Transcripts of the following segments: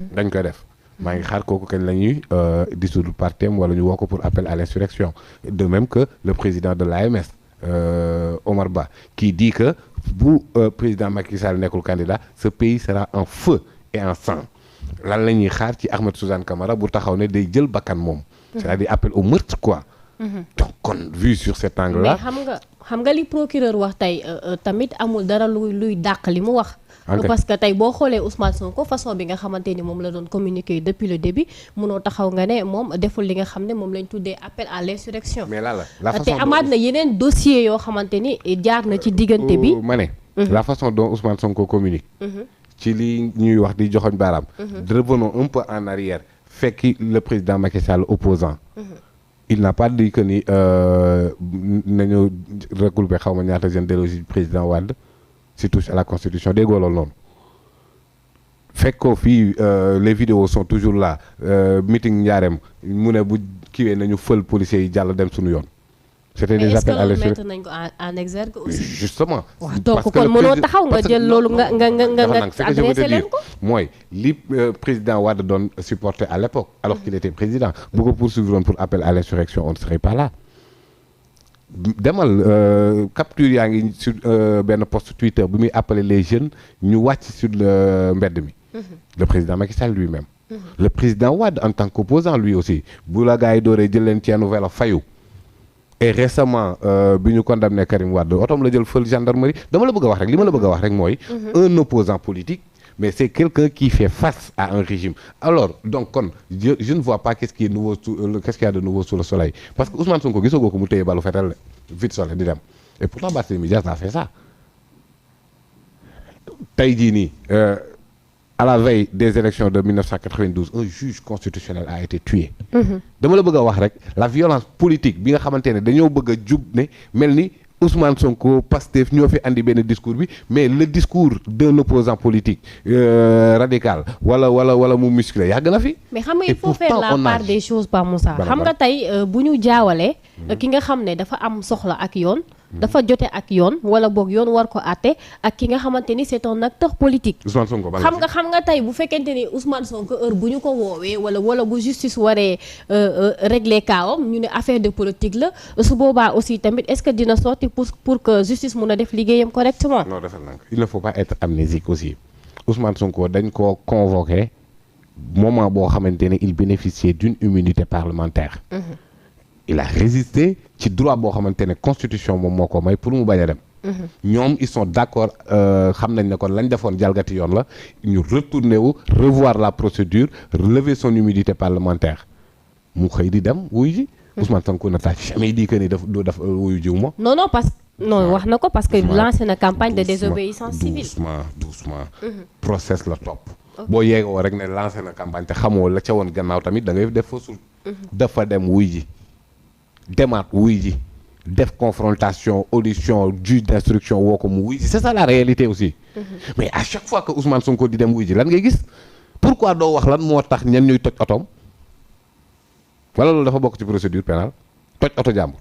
dañ koy def. maa ngi xaar kooku kañ la ñuy dissoudre partem wala ñu woo ko pour appel à l'insurrection de même que le président de l'AMS Omar Ba qui dit que bu président Macky Sall nekkul candidat ce pays sera en feu et en sang lan la ñuy xaar ci Ahmed Suzanne Camara bu taxaw ne day jël bakkan moom. c'est-à-dire appel au meurtre quoi. donc kon vu sur cet angle là. mais xam nga li procureur wax tey tamit amul dara luy dàq li mu wax. parce que tey boo xoolee Ousmane Sonko façon bi nga xamante ni moom la doon communiquer depuis le début munoo taxaw nga ne moom deful li nga xam ne moom lañ tuddee appel à l'insurrection. mais la façon te amaat na yeneen dossier yoo xamante ni jaar na ci diggante bi. ma ne. la façon dont Ousmane Sonko communique. ci li ñuy wax di joxoñ baaraam. revenons un peu en arrière fekki le président Macky Sall opposant il n'a pas dit que ni nañu regrouper xaw ma ñaata jeunes déloger président Wade si touche à la constitution déggoo loolu noonu fekk ko fii les vidéos sont toujours là meeting Ndiarème mu ne bu kiiwee nañu fël policiers yi jàll dem suñu yoon. c'était des appels à l'insurrection mais est-ce que mettre nañ ko en exergue aussi. justement. waaw donc kon mënoo taxaw nga jël loolu nga adressé leen ko. mooy li président Wade doon supporter à l'époque alors qu'il était président bu ko poursuivre woon pour appel à l'insurrection on ne serait pas là. demal capture yaa ngi sur benn post Twitter bi muy appeler les jeunes ñu wàcc sur le mbedd mi. le président Macky Sall lui-même. le président Wade en tant qu'opposant lui aussi bu la gars yi dooree jël leen ceenu vélo fayu. et récemment bi ñu condamné Karim Wade otoom la jël fël gendarmerie dama la bëgg a wax rek li ma la bëgg a wax rek mooy. un opposant politique mais c'est quelqu'un qui fait face à un régime alors donc kon je ne vois pas qu'est-ce qu'il y a de nouveau sous le soleil parce que Ousmane Sonko gisagoo ko mu téye balu fetal vite sole di dem et pourtant Barthélémy Dias a fait ça tey jii nii à la veille des élections de 1992 un juge constitutionnel a été tué. dama la bëgg a wax rek la violence politique bi nga xamante ne dañoo bëgg a jub ne mel ni Ousmane Sonko Pastef ñoo fi andi benn discours bi mais le discours d'un opposant politique radical wala mu musclé yàgg na fi. mais xam nga il faut faire la part des choses par Moussa. xam nga tey bu ñu jaawalee. ki nga xam ne dafa am soxla ak yoon. dafa jote ak yoon wala boog yoon war ko àtte ak ki nga xamante ni c'est un acteur politique. Ousmane Sonko xam nga tey bu fekkente ni Ousmane Sonko heure bu ñu ko woowee wala bu justice waree régler kaawam ñu ne affaire de politique la su boobaa aussi tamit est-ce que dina sorti pour que justice mun a def liggéeyam correctement. non defal na il ne faut pas être amnésique aussi Ousmane Sonko dañ koo convoqué moment boo xamante ne il bénéficiait d'une immunité parlementaire. il a résisté ci droit boo xamante ne constitution moom moo ko may pour mu bañ a dem. ñoom ils sont d'accord xam nañ ne kon lañ defoon jalgati yoon la ñu retourner wu revoir la procédure relever son immunité parlementaire mu xëy di dem wuyu ji. Ousmane Sonko n'a jamais dit que ni daf wuyu jiw ma. non wax na ko parce que lancé na campagne de désobéissance civile. doucement process la topp. boo yeegoo rek ne lancé na campagne te xamoo la ca woon gannaaw tamit da ngay def fa sul. dafa dem wuyu ji. demaat wuy ji def confrontation audition juge d'instruction woo ko mu wuy ji c'est ça la réalité aussi. mais à chaque fois que Ousmane Sonko di dem wuy ji lan ngay gis pourquoi doo wax lan moo tax ñan ñuy toj otoom wala loolu dafa bokk ci procédure pénale toj oto jàmbur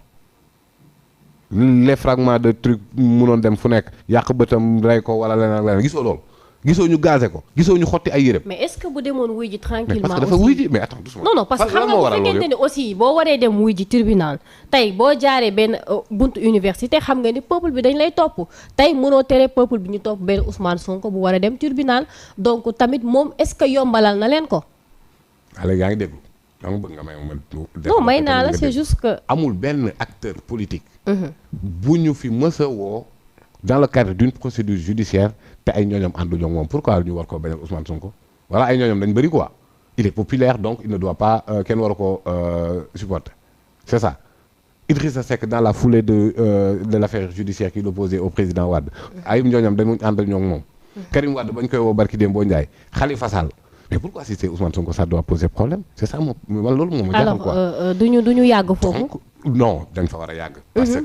les fragments de truc munoon dem fu nekk yàq bëtam rey ko wala leneen gisoo loolu gisoo ñu gazé ko gisoo ñu xotti ay yërëm. mais est-ce que bu demoon wuy ji tranquillement parce que dafa wuy ji mais attends doucement. non parce que xam nga bu fekkente ni aussi boo waree dem wuy ji tribunal tey boo jaaree benn buntu université xam nga ni peuple bi dañ lay topp tey mënoo tere peuple bi ñu topp benn Ousmane Sonko bu war a dem tribunal donc tamit moom est-ce que yombalal na leen ko. xale yaa ngi déglu yaa ngi bëgg nga may ma. non may naa la c'est juste que. amul benn acteur politique. bu ñu fi mës a woo dans le cadre d'une procédure judiciaire te ay ñooñam ànduñu ak moom pourquoi ñu war koo bañal Ousmane Sonko voilà ay ñooñam dañ bëri quoi il est populaire donc il ne doit pas kenn war a ko supporter c'est ça Idrissa Seck dans la foulée de l'affaire judiciaire qu'il opposait au président Wade ay ñooñam dañu àndal ñoo moom Karim Wade bañ koy woo barki Dembo Ndiaye Khalifa Sall mais pourquoi si c'est Ousmane Sonko ça doit poser problème c'est ça moom man loolu moom ma jaaxal quoi alors duñu yàgg foofu non dañ fa war a yàgg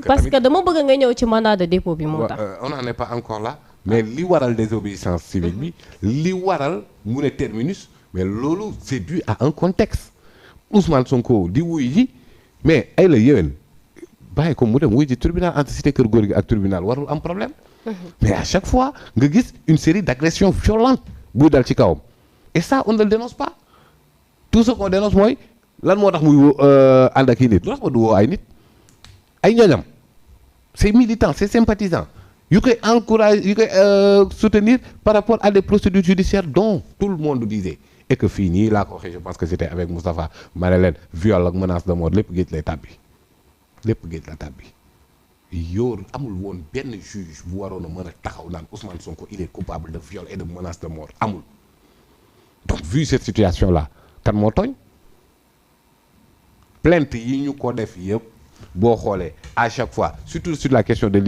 parce que dama bëgg nga ñëw ci mandat de dépôt bi moo tax on n'en est pas encore là mais li waral désobéissance civile bi li waral mu ne terminus mais loolu c'est dû à un contexte Ousmane Sonko di wuy ji mais ay la yéwén bàyyi ko mu dem wuy ji tribunal entre cité Kër Gorgui ak tribunal warul am problème mais à chaque fois nga gis une série d'agressions violentes buy dal ci kawam et ça on ne le dénonce pas tout ce qu'on dénonce mooy lan moo tax muy ànd ak i nit lu tax ma du woo ay nit ay ñoñam c'est militant c'est sympathisant yu koy encourage yu koy soutenir par rapport à des procédures judiciaires dont tout le monde disait et que fii nii laa ko waxee je pense que c'était avec Moustapha ma ne leen viol ak menace de mort lépp géej lay tàbbi lépp géej la tàbbi yow amul woon benn juge bu waroon a mën a taxaw naan Ousmane Sonko il est coupable de viol et de menace de mort amul donc vu cette situation là kan moo tooñ plainte yi ñu ko def yëpp boo xoolee à chaque fois surtout sur la question de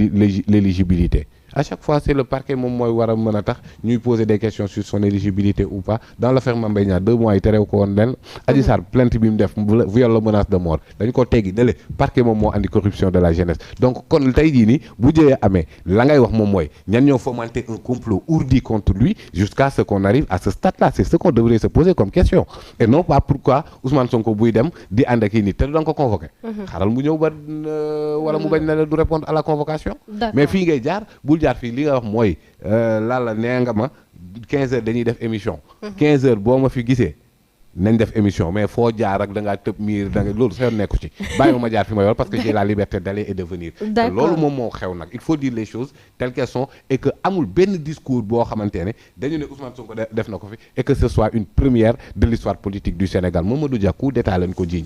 l'éligibilité à chaque fois c'est le parquet moom mooy war a mën a tax ñuy poser des questions sur son éligibilité ou pas dans l'affaire Mame Mbaye Niang 2 mois yi terew ko woon leen Adji Sarr plainte bi mu def viol la menace de mort dañ ko teggi dale parquet moom moo andi corruption de la jeunesse donc kon tey jii nii bu jëyee amee la ngay wax moom mooy ñan ñoo fomenter un complot ourdi contre lui jusqu'à ce qu'on arrive à ce stade là c'est ce qu'on devrait se poser comme question et non pas pourquoi Ousmane Sonko buy dem di ànd ak i nit te du da nga ko convoqué xaaral mu ñëw ba wala mu bañ na du répondre à la convocation mais fii ngay jaar bul jaar fii li nga wax mooy lala nee nga ma 15 heures dañuy def émission 15 heures boo ma fi gisee nañ def émission mais foo jaar ak da ngaa tëb miir da nga loolu sa yoon nekku ci bàyyi ma jaar fi ma yor parce que j'ai la liberté d'aller et de venir loolu moom moo xew nag il faut dire les choses telles qu'elles sont et que amul benn discours boo xamante ne dañu ne Ousmane Sonko def na ko fi et que ce soit une première de l'histoire politique du Sénégal Mamadou Dia coup d'état lañ ko jiiñ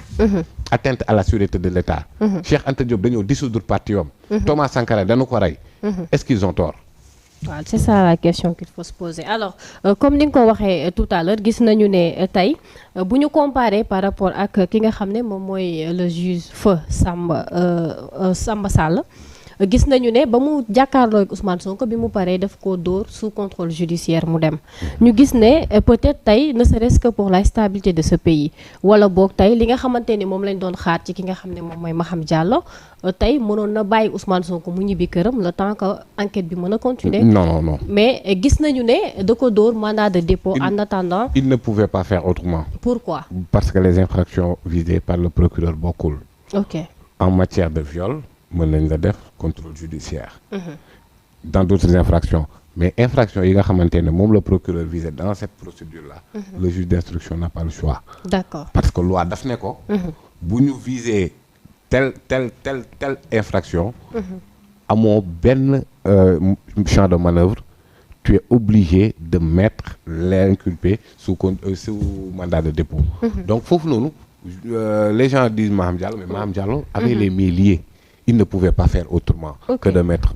atteinte à la sûreté de l'État Cheikh Anta Diop dañoo dissoudre parti yom Thomas Sankara dañu ko rey est-ce qu'ils ont tort waaw c'est ça la question qu'il faut se poser alors comme ni nga ko waxee tout à l'heure gis nañu ne tey bu ñu comparer par rapport ak ki nga xam ne moom mooy le juge feu Samba Sall gis nañu ne ba mu jàkkaarloo ak Ousmane Sonko bi mu paree daf ko dóor sous contrôle judiciaire mu dem ñu gis ne peut-être tey ne serait-ce que pour la stabilité de ce pays wala boog tey li nga xamante ni moom lañ doon xaar ci ki nga xam ne moom mooy Maham Diallo tey mënoon na bàyyi Ousmane Sonko mu ñibbi këram le temps que enquête bi mën a continuer non mais gis nañu ne da ko dóor mandat de dépôt en attendant il ne pouvait pas faire autrement pourquoi parce que les infractions visées par le procureur bokkul ok en matière de viol mën nañ la def contrôle judiciaire dans d'autres infractions mais infractions yi nga xamante ne moom le procureur visé dans cette procédure là le juge d'instruction n'a pas le choix d'accord parce que loi daf ne ko bu ñu viser telle infraction amoo benn champ de manœuvre tu es obligé de mettre l'inculpé sous mandat de dépôt donc foofu noonu les gens disent Maham Diallo mais Maham Diallo avait les mains liées il ne pouvait pas faire autrement que de mettre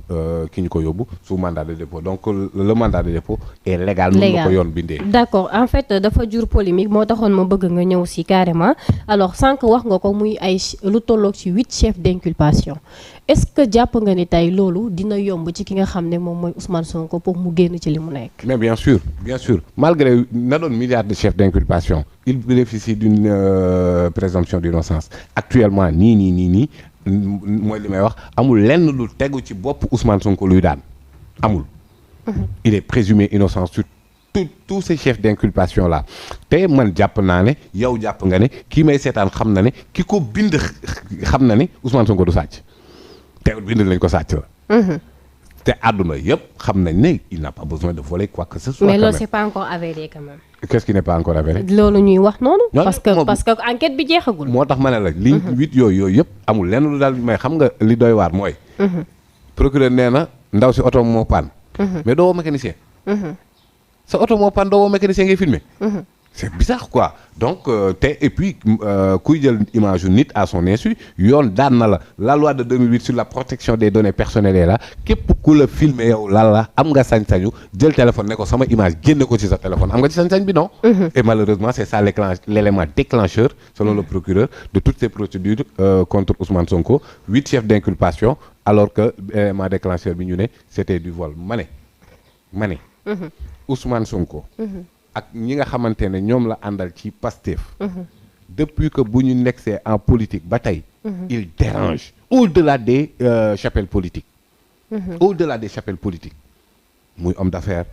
ki ñu ko yóbbu sous mandat de dépôt donc le mandat de dépôt est légal noonu la ko yoon bindee d'accord en fait dafa jur polémique moo taxoon ma bëgg nga ñëw si carrément alors sànq wax nga ko muy ay lu tolloog ci 8 chefs d'inculpation est-ce que jàpp nga ni tey loolu dina yomb ci ki nga xam ne moom mooy Ousmane Sonko pour mu génn ci li mu nekk mais bien sûr malgré na doon milliards de chefs d'inculpation il bénéficie d'une présomption d'innocence actuellement nii mooy li may wax amul lenn lu tegu ci bopp Ousmane Sonko luy daan amul il est présumé innocent sur tous ces chefs d'inculpation là te man jàpp naa ne yow jàpp nga ne kii may seetaan xam na ne ki ko bind xam na ne Ousmane Sonko du sàcc te bind lañ ko sàcc la te àdduna yëpp xam nañ ne il n'a pas besoin de voler quoi que ce soit mais loolu c'est pas encore avéré quand même qu'est-ce qui n'est pas encore avéré loolu ñuy wax noonu parce que enquête bi jeexagul moo tax ma ne la ligne 8 yooyu yëpp amul lenn lu daal mais xam nga li doy waar mooy procureur nee na ndaw si oto moo panne mais doo woo mécanicien sa oto moo panne doo woo mécanicien ngay filmer c'est bizarre quoi donc te et puis kuy jël image yu nit à son insu yoon daan na la loi de 2008 sur la protection des données personnelles est là képp ku la filmer yow la am nga sañ-sañu jël téléphone ne ko sama image génne ko ci sa téléphone am nga ci sañ-sañ bi non et malheureusement c'est ça l'élément déclencheur selon le procureur de toutes ces procédures contre Ousmane Sonko 8 chefs d'inculpation alors que élément déclencheur bi ñu ne c'était du vol ma ne Ousmane Sonko ak ñi nga xamante ne ñoom la àndal ci Pastef depuis que bu ñu neksee en politique ba tey il dérange au-delà des chapelles politiques au-delà des chapelles politiques muy homme d'affaires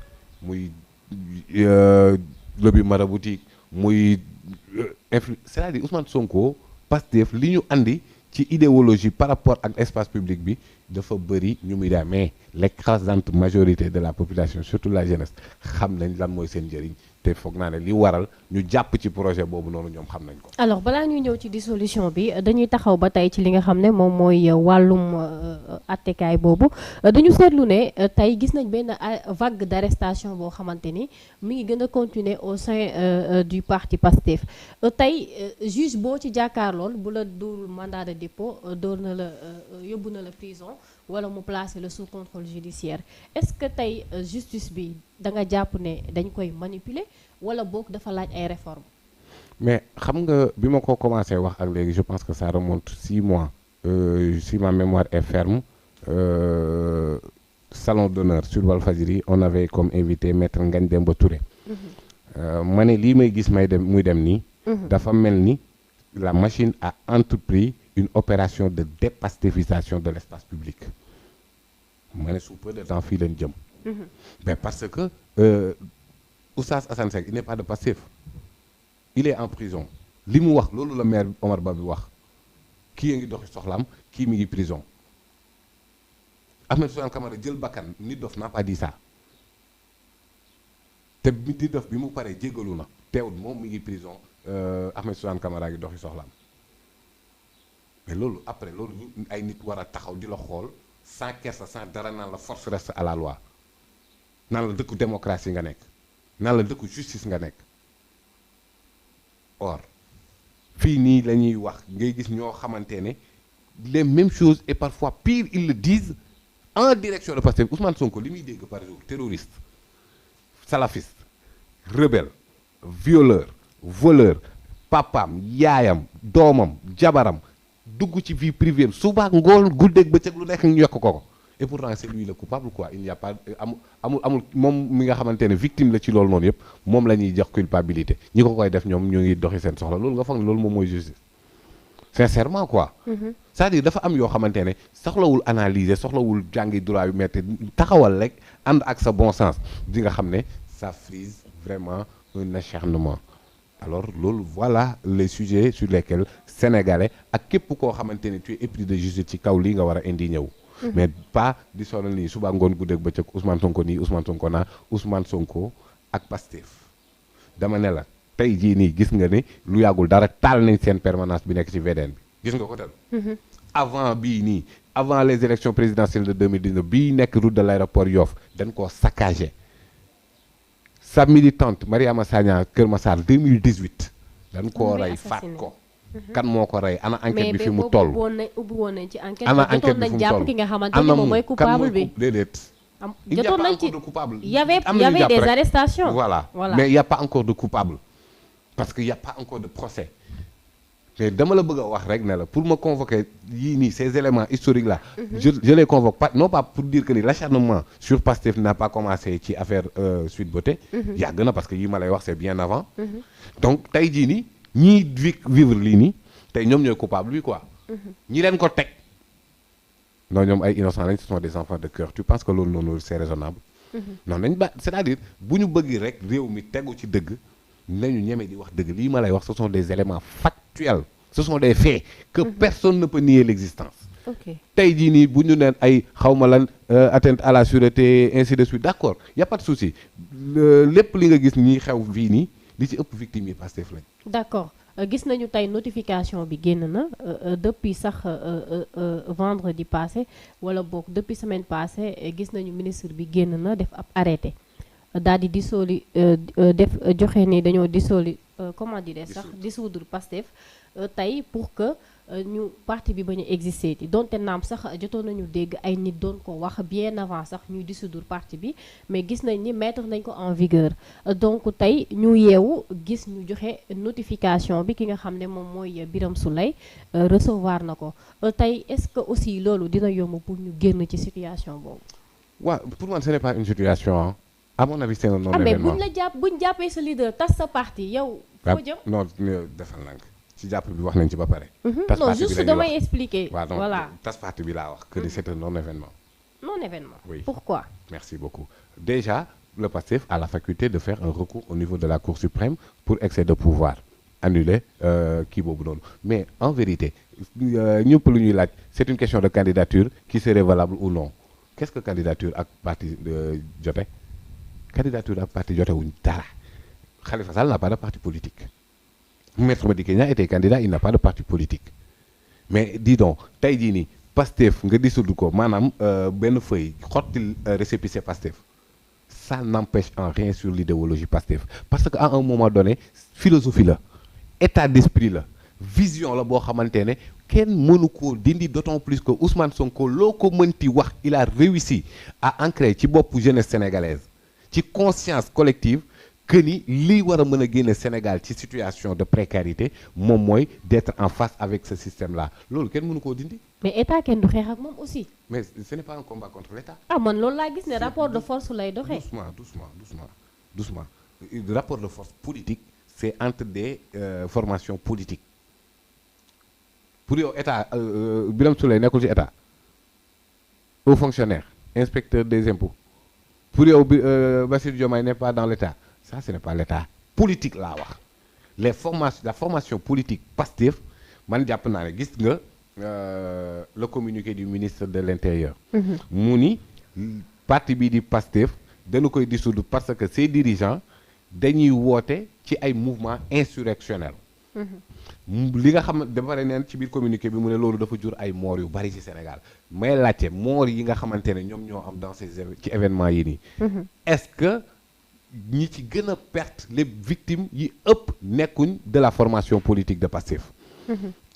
muy lobby maraboutique muy c'est-à-dire Ousmane Sonko Pastef li ñu andi ci idéologie par rapport ak espace public bi dafa bëri ñu muy daa mais l'écrasante majorité de la population surtout la jeunesse xam nañ lan mooy seen njëriñ te foog naa ne li waral ñu jàpp ci projet boobu noonu ñoom xam nañ ko. alors balaa ñuy ñëw ci dissolution bi dañuy taxaw ba tey ci li nga xam ne moom mooy wàllum attekaay boobu dañu seetlu ne tey gis nañ benn vague d'arrestation boo xamante ni mi ngi gën a continuer au sein du parti Pastef tey juge boo ci jàkkaarlool bu la dul mandat de dépôt door na la yóbbu na la prison wala mu placer la sous contrôle judiciaire est-ce que tey justice bi da nga jàpp ne dañ koy manipuler wala boog dafa laaj ay réformes. mais xam nga bi ma ko commencé wax ak léegi je pense que ça remonte 6 mois si ma mémoire est ferme salon d'honneur sur Walfadjri on avait comme invité maître Ngagne Demba Touré. ma ne lii may gis muy dem nii. dafa mel ni la machine a entrepris une opération de dépastéfisation de l'espace public. ma ne sous peu de temps fii leen jëm. mais parce que Oustaz Assane Seck il n'est pas de Pastef. il est en prison li mu wax loolu la maire Omar Ba bi wax kii a ngi doxi soxlaam kii mi ngi prison Ahmed Suzanne Camara jël bakkan nit dof n'a pas dit ça te nit dof bi mu paree jéggalu na teewul moom mi ngi prison Ahmed Suzanne Camara ngi doxi soxlaam mais loolu après loolu ay nit war a taxaw di la xool sans kersa sans dara naan la force reste à la loi naan la dëkku démocratie nga nekk naan la dëkku justice nga nekk. or fii nii la ñuy wax ngay gis ñoo xamante ne les mêmes choses et parfois pire ils le disent en direction de Pastef. Ousmane Sonko li muy dégg par jour terroriste salafiste rebelle violeur voleur papaam yaayam doomam jabaram dugg ci vie privée suba ngoon guddeeg bëccëg lu nekk ñu yokk ko et pourtant c'est lui le coupable quoi. Il n'y a pas amul moom mi nga xamante ne victime la ci loolu noonu yëpp moom la ñuy jox culpabilité ñi ko koy def ñoom ñoo ngi doxi seen soxla loolu nga foog ne loolu moom mooy justice sincèrement quoi. C'est-à-dire dafa am yoo xamante ne soxlawul analyser soxlawul jàngi droit yu metti taxawal rek ànd ak sa bon sens di nga xam ne ça frise vraiment un acharnement. alors loolu voilà les sujets sur lesquels sénégalais ak képp koo xamante ne tu es épris de justice ci kaw lii nga war a indi ñëw. mais pas di sonal nii suba ngoon guddeeg bëccëg Ousmane Sonko nii Ousmane Sonko naa Ousmane Sonko ak Pastef dama ne la tey jii nii gis nga ni lu yàggul dara taal nañ seen permanence bi nekk ci VDN bi gis nga ko tel avant bii nii avant les élections présidentielles de 2019 bii nekk route de l'aéroport Yoff dañ koo saccagé sa militante Mariama Sagna Kër Massar 2018 dañ koo rey faat ko. kan moo ko rey ana enquête bi fi mu toll mais ubbi woon nañ ci enquête. ana enquête bi fi mu toll jotoon nañ jàpp ki nga xamante ni moom mooy coupable bi déedéet. jotoon nañ ci de coupable. y avait des arrestations. voilà mais y a pas encore de coupable parce que y a pas encore de procès. mais dama la bëgg a wax rek ne la pour ma convoquer yii nii ces éléments historiques là. je les convoque pas non pas pour dire que ni l'acharnement sur Pastef n'a pas commencé ci affaire Sweet Beauté. yàgg na parce que yii ma lay wax c'est bien avant. donc tey jii nii. ñii vivre lii nii tey ñoom ñooy coupable bi quoi. ñi leen ko teg non ñoom ay innocents lañ ce sont des enfants de cœur tu penses que loolu noonu c'est raisonnable. non nañ ba c'est-à-dire bu ñu bëgg rek réew mi tegu ci dëgg nañu ñeme di wax dëgg lii ma lay wax ce sont des éléments factuels ce sont des faits que personne ne peut nier l'existence. tey jii nii bu ñu neen ay xawma lan atteinte à la sûreté ainsi de suite d'accord y a pas de souci lépp li nga gis ñi xew fii nii li ci ëpp victime yi Pastef lañ. d'accord gis nañu tey notification bi génn na depuis sax vendredi passé wala boog depuis semaine passée gis nañu ministre bi génn na def ab arrêté daal di dissoudre def joxe ni dañoo comment dire sax dissoudre Pastef tey pour que ñu parti bi bañ a exister ti donte naam sax jotoon nañu dégg ay nit doon ko wax bien avant sax ñuy dissoudre parti bi mais gis nañ ni mettre nañ ko en vigueur donc tey ñu yeewu gis ñu joxe notification bi ki nga xam ne moom mooy Birame Souleye recevoir na ko tey est-ce que aussi loolu dina yomb pour ñu génn ci situation boobu. waaw pour moi ce n'est pas une situation à mon avis c'est un non-événement. mais buñ jàppee sa leader tas sa parti yow. foo jëm non defal nank ci jàpp bi wax nañ ci ba pare. non juste damay expliquer. voilà tas parti bi laa wax que c'est un non-événement. Non-événement. Oui. Pourquoi? Merci beaucoup. Déjà, le PASTEF a la faculté de faire un recours au niveau de la Cour suprême pour excès de pouvoir, annuler kii boobu noonu. Mais en vérité, ñëpp lu ñuy laaj, c'est une question de candidature qui serait valable ou non. Qu'est-ce que candidature ak parti jote? Candidature ak parti jote wuñ dara. Khalifa Sall n'a pas de parti politique. Maître Madické Niang était candidat, il n'a pas de parti politique. Mais dis donc tey jii nii Pastef nga dissoudre ko maanaam benn feuille xottil récépissé Pastef ça n'empêche en rien sur l'idéologie Pastef parce que à un moment donné philosophie la état d'esprit la vision la boo xamante ne kenn mënu koo dindi d'autant plus que Ousmane Sonko loo ko mënti wax il a réussi à ancrer ci boppu jeunesse sénégalaise ci conscience collective que ni lii war a mën a génne Sénégal ci situation de précarité moom mooy d'être en face avec ce système là loolu kenn mënu koo dindi. mais état kenn du xeex ak moom aussi. mais ce n'est pas un combat contre l'état. ah man loolu laa gis ne rapport de force lay doxee. doucement le rapport de force politique c'est entre des formations politiques pour yow état Birame Souleye nekkul ci état haut fonctionnaire inspecteur des impôts pour yow Bassirou Diomaye n'est pas dans l'état. Ça ce n'est pas l'état politique laa wax la formation politique Pastef man jàpp naa ne gis nga le communiqué du ministre de l'intérieur mu ni parti bii di Pastef dañu koy dissoudre parce que ses dirigeants dañuy woote ci ay mouvements insurrectionnels li nga xam dafa pare neen ci biir communiqué bi mu ne loolu dafa jur ay morts yu bari ci Sénégal may laajte morts yi nga xamante ne ñoom ñoo am dans ces ci événements yi nii est-ce que ñi ci gën a perte les victimes yi ëpp nekkuñ de la formation politique de Pastef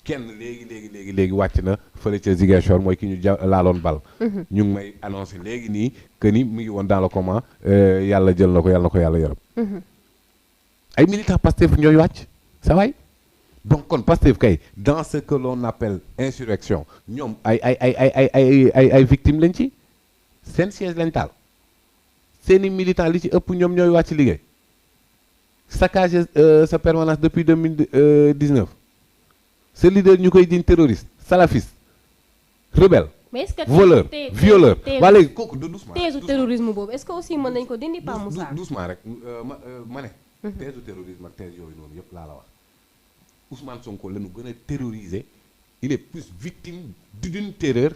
kenn léegi wàcc na fële ca Ziguinchor mooy ki ñu laaloon bal ñu ngi may annoncé léegi nii que ni mu ngi woon dans le coma yàlla jël na ko yàlla yërëm ay militants Pastef ñooy wàcc sa waay donc kon Pastef kay dans ce que l'on appelle insurrection ñoom ay victimes lañ ci seen siège lañ taal seeni militants li ci ëpp ñoom ñooy wàcc liggéey saccagé sa permanence depuis 2019 ce leader ñu koy jiñ terroriste salafiste rebelle voleur violeur waa léegi kooku doucement teesu terrorisme boobu est-ce que aussi mën nañ ko dindi Pa Moussa doucement rek ma ne teesu terrorisme ak tees yooyu noonu yëpp laa la wax Ousmane Sonko la ñu gën a terroriser il est plus victime d'une terreur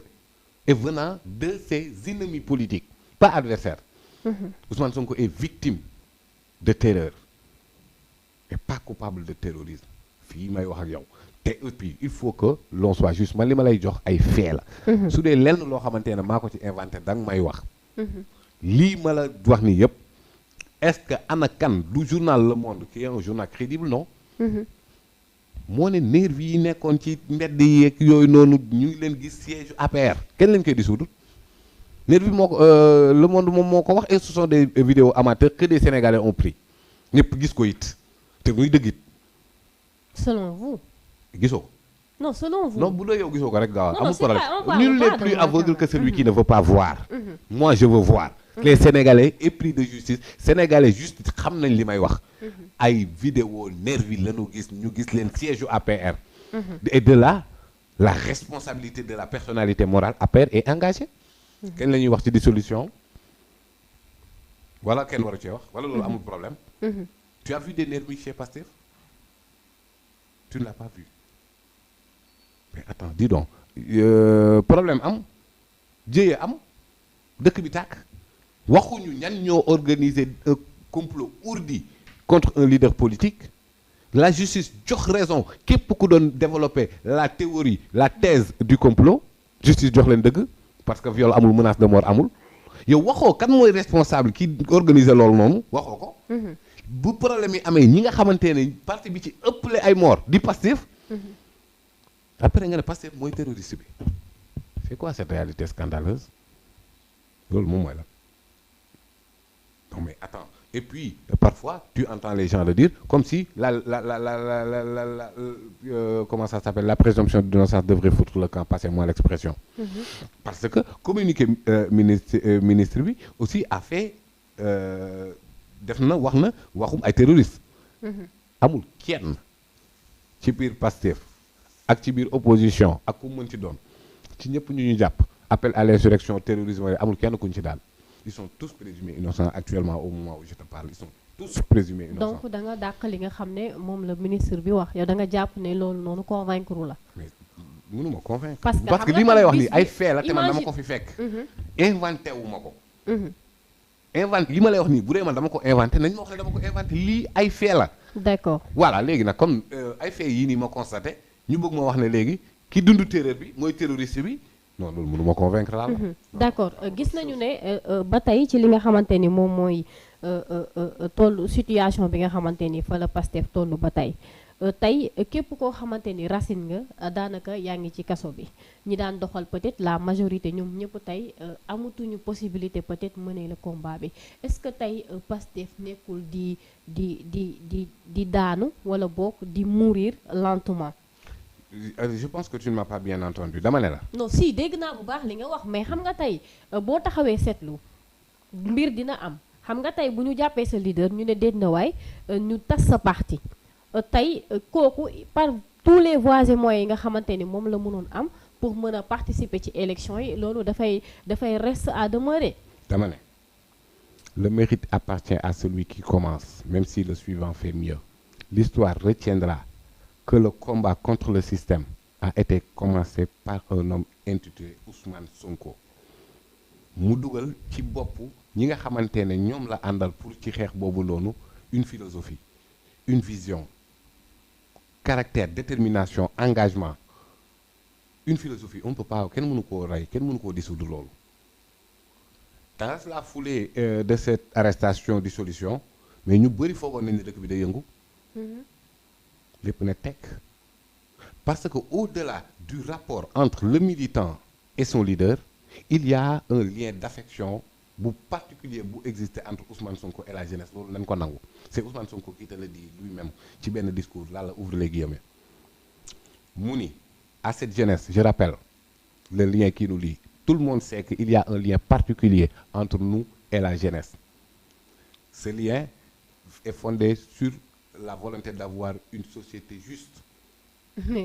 et venant de ses ennemis politiques pas adversaires. Ousmane Sonko est victime de terreur et pas coupable de terrorisme fii may wax ak yow te et puis il faut que l'on soit juste man li ma lay jox ay fait la su dee lenn loo xamante ne maa ko ci inventé danga may wax lii ma la wax ni yëpp est-ce que ana kan du journal Le Monde qui est un journal crédible non moo ne nervi yi nekkoon ci mbedd yeeg yooyu noonu ñu ngi leen gis siège APR kenn lañ koy dissoudre nervi moo ko Le Monde moom moo ko wax et ce sont des vidéos amateurs que des Sénégalais ont pris ñëpp gis ko it te muy dëgg it. selon vous. gisoo ko. non selon vous. non bu dee yow gisoo ko rek gaaw non amul problème nul n'est plus aveugle que celui qui ne veut pas voir. moi je veux voir. les Sénégalais épris de justice Sénégalais juste xam nañ li may wax. ay vidéo nervi lañu gis ñu gis leen siège APR. et de là la responsabilité de la personnalité morale APR est engagée. kenn la ñuy wax ci dissolution wala kenn waru cee wax wala loolu amul problème. tu as vu des nervis chez Pastef tu ne l'as pas vu mais attends dis donc problème am jéye am dëkk bi tàkk waxuñu ñan ñoo organiser un complot ourdi contre un leader politique la justice jox raison képp ku doon développer la théorie la thèse du complot justice jox leen dëgg parce que viol amul menace de mort amul yow waxoo kan mooy responsable ki organiser loolu noonu waxoo ko bu problème yi amee ñi nga xamante ne parti bi ci ëpple ay mort di Pastef après nga ne Pastef mooy terroriste bi c'est quoi cette réalité scandaleuse loolu moom mooy la non mais attends et puis parfois tu entends les gens le dire comme si comment ça s'appelle la présomption d'innocence devrait foutre le camp passez-moi l'expression parce que communiqué ministre bi aussi a fait def na wax na waxum ay terroristes amul kenn ci biir Pastef ak ci biir opposition ak ku mën ci doon ci ñëpp ñu jàpp appel à l'insurrection terrorisme amul kenn kuñ ci daal ils sont tous présumés innocents actuellement au moment où je te parle ils sont tous présumés innocents. donc da nga dàq li nga xam ne moom la ministre bi wax yow da nga jàpp ne loolu noonu convaincre la. mais mënuma convaincre. parce que li ma lay wax nii ay fait la te man dama ko fi fekk. inventé wu ma ko. inventé li ma lay wax nii bu dee man dama ko inventé nañ ma wax ne dama ko inventé lii ay fait la. d'accord voilà léegi nag comme ay fait yii nii ma constaté ñu bëgg ma wax ne léegi ki dund terreur bi mooy terroriste bi non loolu mënu ma convaincre daal. d'accord gis nañu ne ba tey ci li nga xamante ni moom mooy tollu situation bi nga xamante ni fa la Pastef tollu ba tey. tey képp koo xamante ni racine nga daanaka yaa ngi ci kaso bi ñi daan doxal peut-être la majorité ñoom ñëpp tey amatuñu possibilité peut-être mener le combat bi est-ce que tey Pastef nekkul di daanu wala boog di mourir lentement. Je pense que tu ne m'as pas bien entendu dama ne la. non si dégg naa bu baax li nga wax mais xam nga tey boo taxawee seetlu mbir dina am xam nga tey bu ñu jàppee sa leader ñu ne déet na waay ñu tas sa parti. tey kooku par tous les voies et moyens yi nga xamante ni moom la mënoon am pour mën a participer ci élection yi loolu dafay reste à demeurer. dama ne le mérite appartient à celui qui commence même si le suivant fait mieux. L'histoire retiendra que le combat contre le système a été commencé par un homme intitulé Ousmane Sonko mu dugal ci boppu ñi nga xamante ne ñoom la àndal pour ci xeex boobu noonu une philosophie une vision caractère détermination engagement une philosophie on ne peut pas kenn mënu koo rey kenn mënu koo dissoudre loolu. dans la foulée de cette arrestation dissolution mais ñu bëri foogoon nañ ne dëkk bi day yëngu. lépp ne tekk parce que au-delà du rapport entre le militant et son leader il y a un lien d'affection bu particulier bu exister entre Ousmane Sonko et la jeunesse loolu nañ ko nangu c'est Ousmane Sonko qui te le dit lui-même ci benn discours là la ouvre les guillemets mu ni à cette jeunesse je rappelle le lien qui nous lie tout le monde sait qu'il y a un lien particulier entre nous et la jeunesse ce lien est fondé sur la volonté d'avoir une société juste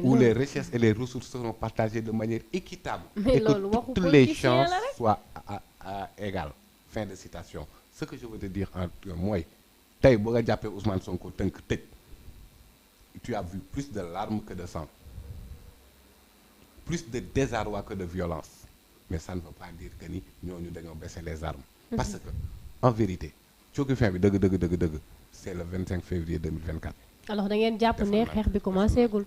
où les richesses et les ressources seront partagées de manière équitable et que toutes les chances soient égales. Fin de citation. Ce que je veux te dire mooy tey boo nga jàppee Ousmane Sonko tënk tëj tu as vu plus de larmes que de sang plus de désarroi que de violence mais ça ne veut pas dire que ni ñooñu dañoo baisser les armes parce que en vérité cooki fin bi dëgg c'est le 25 février 2024. alors da ngeen jàpp ne xeex bi commencé gul.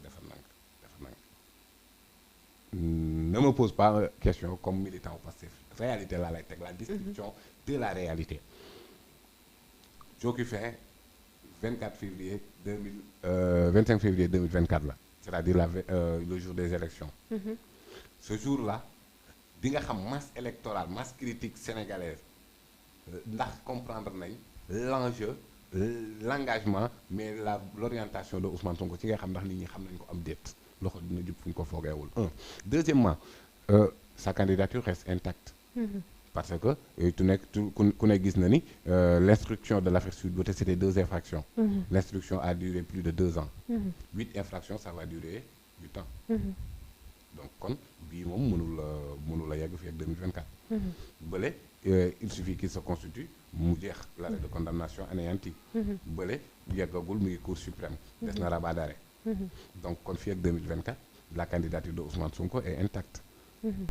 Ne me pose pas question comme militant au Pastef réalité laa lay teg la description de la réalité. cooki fin 25 février 2024 la c'est-à-dire le jour des élections. Ce jour-là di nga xam masse électorale masse critique sénégalaise ndax comprendre nañ l'enjeu l'engagement mais l'orientation de Ousmane Sonko ci nga xam ndax nit ñi xam nañ ko am déet loxo dina jub fu ñu ko foogeewul deuxièmement sa candidature reste intacte parce que ku ne gis na ni l'instruction de l'Afrique Sud-Ouest c'était 2 infractions l'instruction a duré plus de 2 ans 8 infractions ça va durer 8 ans donc kon bii moom mënul a yegg fi ak 2024 bële il suffit qu'il se constitue mu jeex l'arrêt de condamnation anéanti bële yeggagul mu ngi Cour suprême des na rabat d'arrêt donc kon fi ak 2024 la candidature de Ousmane Sonko est intacte